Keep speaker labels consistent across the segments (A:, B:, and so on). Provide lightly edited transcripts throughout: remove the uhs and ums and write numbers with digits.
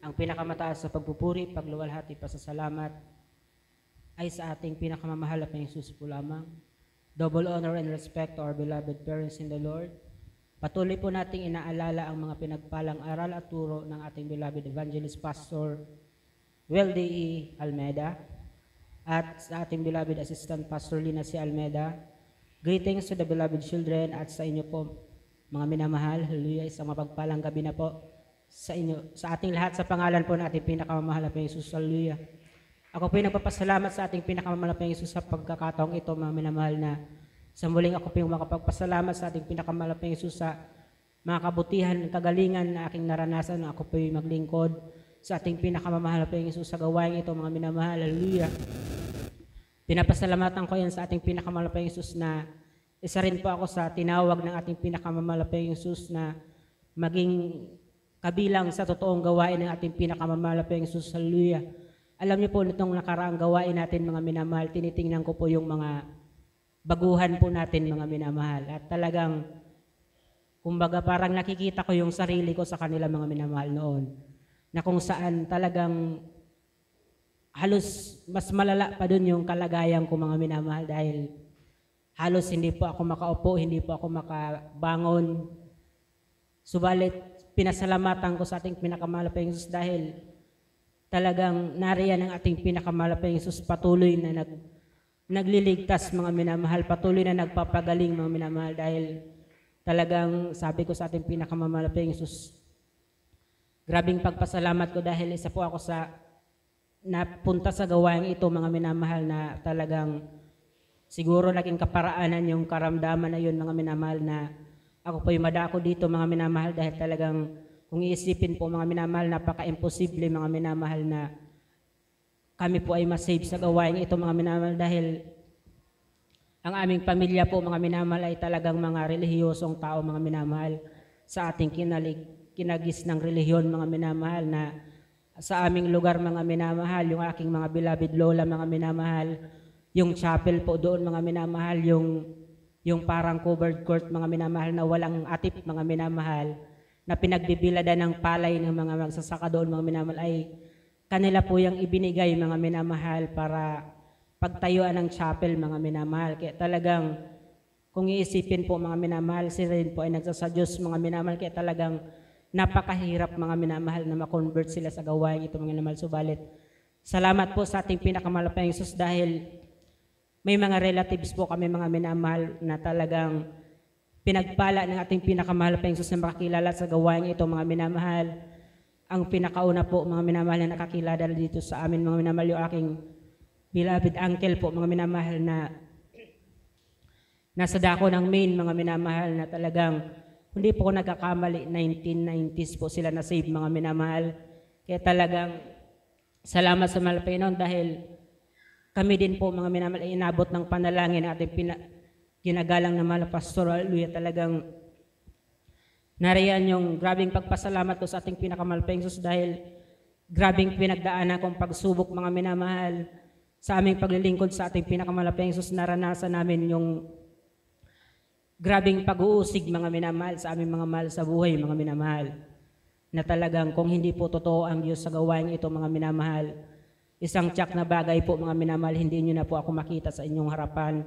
A: Ang pinakamataas sa pagpupuri, pagluwalhati, pasasalamat ay sa ating pinakamamahal na Panginoon po lamang. Double honor and respect to our beloved parents in the Lord. Patuloy po nating inaalala ang mga pinagpalang aral at turo ng ating beloved evangelist pastor Weldy E. Almeda at sa ating beloved assistant pastor Lina C. Almeda. Greetings to the beloved children at sa inyo po mga minamahal. Hallelujah, isang mapagpalang gabi na po sa inyo, sa ating lahat sa pangalan po ng ating pinakamamahal na Panginoon Jesus. Hallelujah. Ako po yung nagpapasalamat sa ating pinakamamahal na Panginoon Jesus sa pagkakataong ito, mga minamahal, na sa muling ako po yung makapagpasalamat sa ating pinakamamahal na Panginoon Jesus sa mga kabutihan, kagalingan na aking naranasan na ako po yung maglingkod sa ating pinakamamahal na Panginoon Jesus sa gawain ito, mga minamahal. Hallelujah. Pinapasalamatan ko yan sa ating pinakamamahal na Panginoon Jesus na isa rin po ako sa tinawag ng ating pinakamamahal na Panginoon Jesus na maging kabilang sa totoong gawain ng ating pinakamamahal na Panginoon Jesus. Hallelujah. Alam niyo po, nitong nakaraang gawain natin, mga minamahal, tinitingnan ko po yung mga baguhan po natin, mga minamahal. At talagang, kumbaga parang nakikita ko yung sarili ko sa kanila, mga minamahal, noon. Na kung saan talagang halos mas malala pa dun yung kalagayan ko, mga minamahal, dahil halos hindi po ako makaupo, hindi po ako makabangon. Subalit, pinasalamatan ko sa ating pinakamahal na Panginoon dahil talagang nariyan ang ating pinakamahal na Panginoon patuloy na nagliligtas, mga minamahal, patuloy na nagpapagaling, mga minamahal, dahil talagang sabi ko sa ating pinakamahal na Panginoon, grabing pagpasalamat ko dahil isa po ako sa napunta sa gawain ito, mga minamahal, na talagang siguro naging kaparaanan yung karamdaman na yun, mga minamahal, na ako po yung madako dito, mga minamahal, dahil talagang kung iisipin po, mga minamahal, napaka-imposible, mga minamahal, na kami po ay masave sa gawain ito, mga minamahal, dahil ang aming pamilya po, mga minamahal, ay talagang mga relihiyosong tao, mga minamahal, sa ating kinagis ng relihiyon, mga minamahal, na sa aming lugar, mga minamahal, yung aking mga beloved lola, mga minamahal, yung chapel po doon, mga minamahal, yung parang covered court, mga minamahal, na walang atip, mga minamahal, na pinagbibilada ng palay ng mga magsasaka doon, mga minamahal, ay kanila po yung ibinigay, mga minamahal, para pagtayuan ng chapel, mga minamahal. Kaya talagang, kung iisipin po, mga minamahal, sila rin po ay nagsasadyos, mga minamahal, kaya talagang napakahirap, mga minamahal, na makonvert sila sa gawain ito, mga minamahal. Subalit, salamat po sa ating pinakamahal na Panginoon Jesus dahil may mga relatives po kami, mga minamahal, na talagang pinagpala ng ating pinakamahal na Panginoon Jesus na makakilala sa gawain ito, mga minamahal. Ang pinakauna po, mga minamahal, na nakakilala dito sa amin, mga minamahal, yung aking beloved uncle po, mga minamahal, na nasa dako ng Maine, mga minamahal, na talagang hindi po ako nagkakamali, 1990s po sila na-save, mga minamahal. Kaya talagang salamat sa mahal Panginoon dahil kami din po, mga minamahal, ay inabot ng panalangin na ating ginagalang na mahal pastor. Hallelujah, talagang nariyan yung grabing pagpasalamat ko sa ating pinakamahal Panginoon dahil grabing pinagdaanan kong pagsubok, mga minamahal, sa aming paglilingkod sa ating pinakamahal Panginoon. Naranasan namin yung grabing pag-uusig, mga minamahal, sa aming mga mahal sa buhay, mga minamahal, na talagang kung hindi po totoo ang Diyos sa gawain ito, mga minamahal, isang tiyak na bagay po, mga minamahal, hindi nyo na po ako makita sa inyong harapan,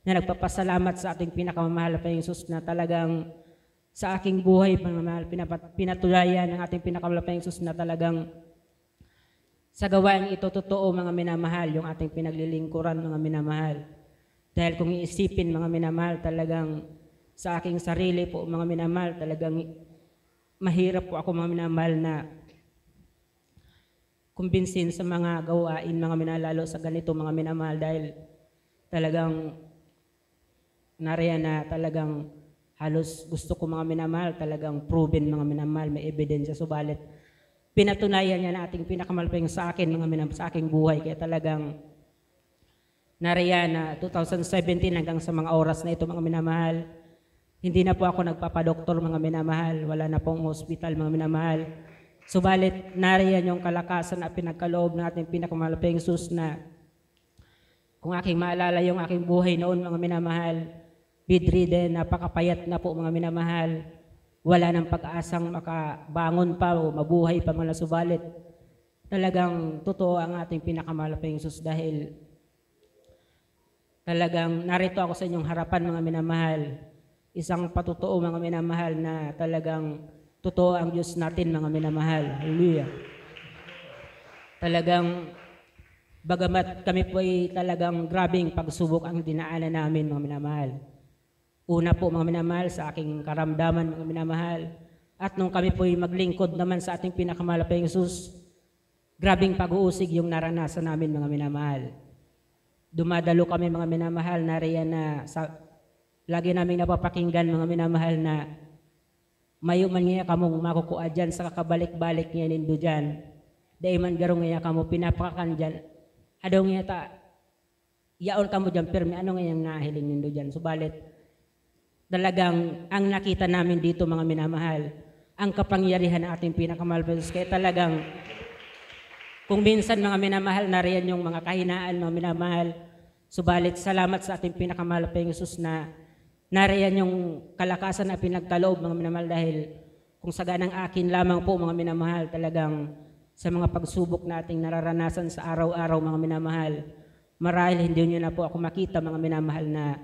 A: na nagpapasalamat sa ating pinakamamahal na Panginoon Jesus, na talagang sa aking buhay, mga mahal, pinatulayan ng ating pinakamamahal na Panginoon Jesus, na talagang sa gawain ito totoo, mga minamahal, yung ating pinaglilingkuran, mga minamahal. Dahil kung iisipin, mga minamahal, talagang sa aking sarili po, mga minamahal, talagang mahirap po ako, mga minamahal, na kumbinsin sa mga gawain, mga minamahal, lalo sa ganito, mga minamahal, dahil talagang nariyan na talagang halos gusto ko, mga minamahal, talagang proven, mga minamahal, may ebidensya. Subalit pinatunayan niya na ating pinakamalaping sa akin, mga minamahal, sa aking buhay. Kaya talagang nariyan na 2017 hanggang sa mga oras na ito, mga minamahal, hindi na po ako nagpapadoktor, mga minamahal, wala na pong hospital, mga minamahal. Subalit nariyan yung kalakasan na pinagkaloob ng ating pinakamalaping Jesus, na kung aking maalala yung aking buhay noon, mga minamahal, bedridden, napakapayat na po, mga minamahal. wala ng pag-asang makabangon pa o mabuhay pa mga subalit talagang totoo ang ating pinakamahal na Panginoong Hesus dahil talagang narito ako sa inyong harapan mga minamahal. Isang patotoo mga minamahal na talagang totoo ang Diyos natin mga minamahal. Hallelujah. Talagang bagamat kami po ay talagang grabing pagsubok ang dinaanan namin mga minamahal. Una po mga minamahal sa aking karamdaman mga minamahal. At nung kami po ay maglingkod naman sa ating pinakamahal na Panginoong Hesus, grabing pag-uusig yung naranasan namin mga minamahal. Dumadalo kami mga minamahal na riyan na lagi namin napapakinggan mga minamahal na mayuman nga kamong makukuha dyan sa kakabalik-balik nga nindo dyan. Dahil man garong nga kamo pinapakan dyan. Adaw nga ta, yaon kamo dyan, pero ano nga yung nahiling nindo dyan. Subalit, talagang ang nakita namin dito mga minamahal, ang kapangyarihan ng ating pinakamahal na Diyos. Kaya talagang, kung minsan mga minamahal, nariyan yung mga kahinaan mga minamahal, subalit salamat sa ating pinakamahal na Diyos na nariyan yung kalakasan na pinagkaloob mga minamahal dahil kung saganang akin lamang po mga minamahal talagang sa mga pagsubok nating nararanasan sa araw-araw mga minamahal, marahil hindi nyo na po ako makita mga minamahal na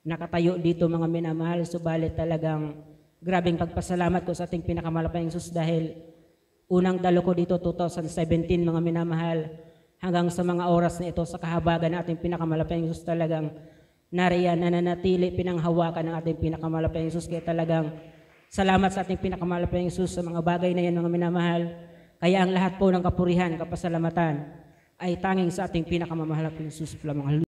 A: nakatayo dito mga minamahal, subalit talagang grabing pagpasalamat ko sa ating pinakamahal na Diyos dahil unang dalo ko dito 2017 mga minamahal hanggang sa mga oras na ito sa kahabagan ng ating pinakamahal na Diyos talagang nariyan nananatili pinanghawakan ng ating pinakamahal na Diyos. Kaya talagang salamat sa ating pinakamahal na Diyos sa mga bagay na yan mga minamahal. Kaya ang lahat po ng kapurihan, kapasalamatan ay tanging sa ating pinakamamahal na Diyos lamang.